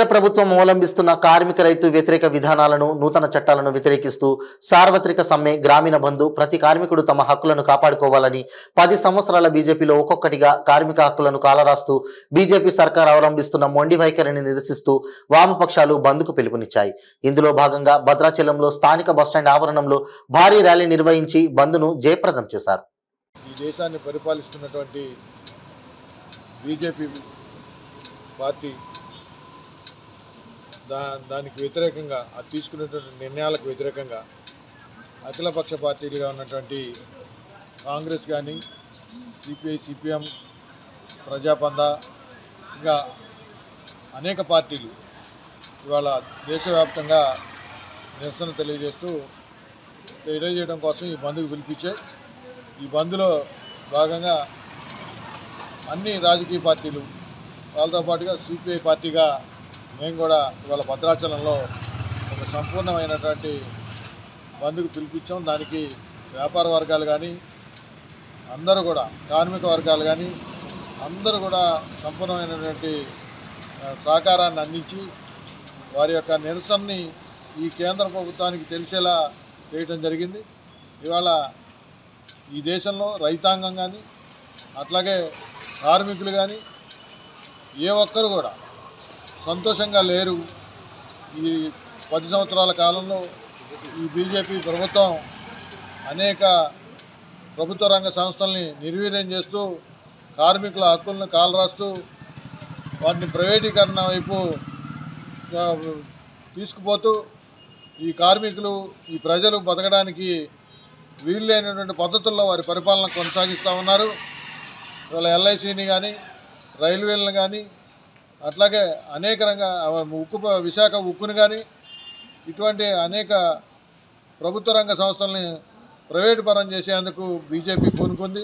కేంద్ర ప్రభుత్వం అవలంబిస్తున్న కార్మిక రైతు వ్యతిరేక విధానాలను నూతన చట్టాలను వ్యతిరేకిస్తూ సార్వత్రిక సమ్మె గ్రామీణ బంధు ప్రతి కార్మికుడు తమ హక్కులను కాపాడుకోవాలని 10 సంవత్సరాల బీజేపీలో ఒక్కొక్కటిగా కార్మిక హక్కులను కాలరాస్తూ బీజేపీ సర్కార్ అవలంబిస్తున్న మొండి వైఖరిని నిరసిస్తూ వామపక్షాలు బంద్కు పిలుపునిచ్చాయి. ఇందులో భాగంగా భద్రాచలంలో స్థానిక బస్టాండ్ ఆవరణంలో భారీ ర్యాలీ నిర్వహించి బంద్ను జయప్రదం చేశారు. ఈ దేశాన్ని పరిపాలిస్తున్నటువంటి బీజేపీ పార్టీ దానికి వ్యతిరేకంగా అది తీసుకున్నటువంటి నిర్ణయాలకు వ్యతిరేకంగా అఖిలపక్ష పార్టీలుగా ఉన్నటువంటి కాంగ్రెస్ కానీ సిపిఐ సిపిఎం ప్రజాపంద ఇంకా అనేక పార్టీలు ఇవాళ దేశవ్యాప్తంగా నిరసన తెలియజేయడం కోసం ఈ బంద్కు పిలిపించాయి. ఈ బంద్లో భాగంగా అన్ని రాజకీయ పార్టీలు వాళ్ళతో పాటుగా సిపిఐ పార్టీగా మేము కూడా ఇవాళ భద్రాచలంలో ఒక సంపూర్ణమైనటువంటి బంద్కు పిలిపించాం. దానికి వ్యాపార వర్గాలు కానీ అందరూ కూడా కార్మిక వర్గాలు కానీ అందరూ కూడా సంపూర్ణమైనటువంటి సహకారాన్ని అందించి వారి యొక్క నిరసనని ఈ కేంద్ర ప్రభుత్వానికి తెలిసేలా చేయడం జరిగింది. ఇవాళ ఈ దేశంలో రైతాంగం కానీ అట్లాగే కార్మికులు కానీ ఏ ఒక్కరు కూడా సంతోషంగా లేరు. ఈ 10 సంవత్సరాల కాలంలో ఈ బీజేపీ ప్రభుత్వం అనేక ప్రభుత్వ రంగ సంస్థల్ని నిర్వీర్యం చేస్తూ కార్మికుల హక్కులను కాలరాస్తూ వాటిని ప్రైవేటీకరణ వైపు తీసుకుపోతూ ఈ కార్మికులు ఈ ప్రజలు బతకడానికి వీలులేనటువంటి పద్ధతుల్లో వారి పరిపాలన కొనసాగిస్తూ ఉన్నారు. ఇవాళ ఎల్ఐసిని కానీ రైల్వేలను కానీ అట్లాగే అనేక విశాఖ ఉక్కును కానీ ఇటువంటి అనేక ప్రభుత్వ రంగ సంస్థల్ని ప్రైవేటు పరం చేసేందుకు బీజేపీ పూనుకుంది.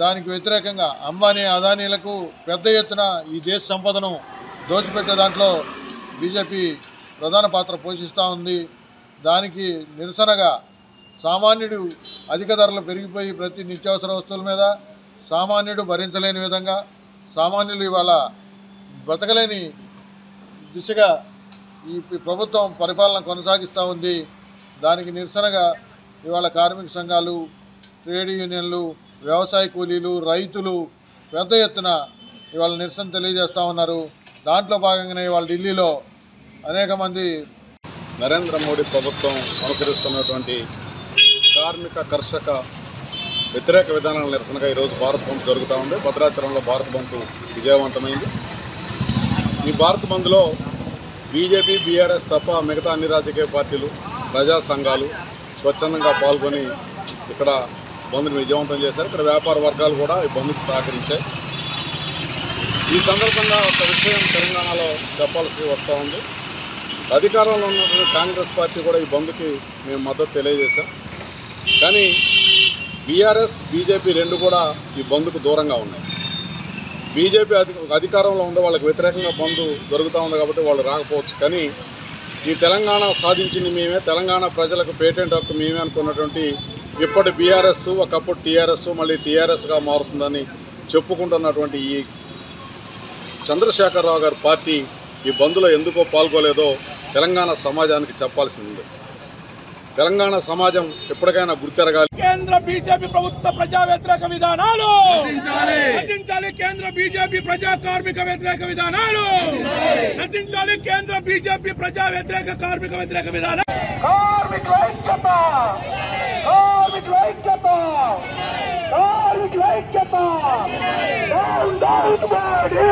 దానికి వ్యతిరేకంగా అంబానీ అదానీలకు పెద్ద ఎత్తున ఈ దేశ సంపదను దోచిపెట్టే దాంట్లో బీజేపీ ప్రధాన పాత్ర పోషిస్తూ ఉంది. దానికి నిరసనగా సామాన్యుడు అధిక ధరలు పెరిగిపోయి ప్రతి నిత్యావసర వస్తువుల మీద సామాన్యుడు భరించలేని విధంగా సామాన్యులు ఇవాళ బ్రతకలేని దిశగా ఈ ప్రభుత్వం పరిపాలన కొనసాగిస్తూ ఉంది. దానికి నిరసనగా ఇవాళ కార్మిక సంఘాలు, ట్రేడ్ యూనియన్లు, వ్యవసాయ కూలీలు, రైతులు పెద్ద ఎత్తున ఇవాళ నిరసన తెలియజేస్తూ ఉన్నారు. దాంట్లో భాగంగానే ఇవాళ ఢిల్లీలో అనేక మంది నరేంద్ర మోడీ ప్రభుత్వం అనుసరిస్తున్నటువంటి కార్మిక కర్షక వ్యతిరేక విధానాల నిరసనగా ఈరోజు భారత్ బంద్ జరుగుతూ ఉంది. భద్రాచలంలో భారత్ బంద్ విజయవంతమైంది. ఈ భారత్ బంద్లో బీజేపీ, బీఆర్ఎస్ తప్ప మిగతా అన్ని రాజకీయ పార్టీలు, ప్రజా సంఘాలు స్వచ్ఛందంగా పాల్గొని ఇక్కడ బంద్ని విజయవంతం చేశారు. ఇక్కడ వ్యాపార వర్గాలు కూడా ఈ బంద్కి సహకరించాయి. ఈ సందర్భంగా ఒక విషయం తెలంగాణలో చెప్పాల్సి వస్తూ ఉంది. అధికారంలో ఉన్నటువంటి కాంగ్రెస్ పార్టీ కూడా ఈ బంద్కి మేము మద్దతు తెలియజేశాం. కానీ బీఆర్ఎస్, బీజేపీ రెండు కూడా ఈ బంద్కు దూరంగా ఉన్నాయి. బీజేపీ అధికారంలో ఉండే వాళ్ళకి వ్యతిరేకంగా బంద్ జరుగుతూ ఉంది కాబట్టి వాళ్ళు రాకపోవచ్చు. కానీ ఈ తెలంగాణ సాధించింది మేమే, తెలంగాణ ప్రజలకు పేటెంట్ హక్కు మేమే అనుకున్నటువంటి ఇప్పటి బీఆర్ఎస్ ఒకప్పుడు టీఆర్ఎస్ మళ్ళీ టీఆర్ఎస్గా మారుతుందని చెప్పుకుంటున్నటువంటి ఈ చంద్రశేఖరరావు గారి పార్టీ ఈ బంద్లో ఎందుకో పాల్గొలేదో తెలంగాణ సమాజానికి చెప్పాల్సింది. తెలంగాణ సమాజం ఎప్పటికైనా గుర్తెరగాలి. కేంద్ర బీజేపీ ప్రభుత్వ ప్రజా వ్యతిరేక విధానాలు నశించాలి. కేంద్ర బీజేపీ ప్రజా కార్మిక వ్యతిరేక విధానాలు నశించాలి. కేంద్ర బీజేపీ ప్రజా వ్యతిరేక కార్మిక వ్యతిరేక విధానాలు. కార్మికుల ఐక్యత, కార్మికుల ఐక్యత, కార్మికుల ఐక్యత. Down down Modi,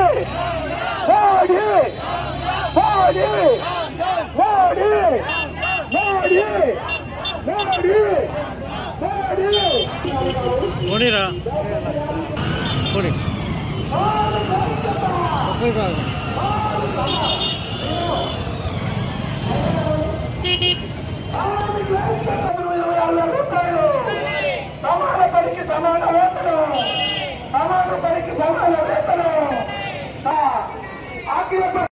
Modi, Modi, Modi, Modi, Modi, Modi. మోడీరా మోడీ సమాన పనికి సమాన వేతనం, సమాన పనికి సమాన వేతనం.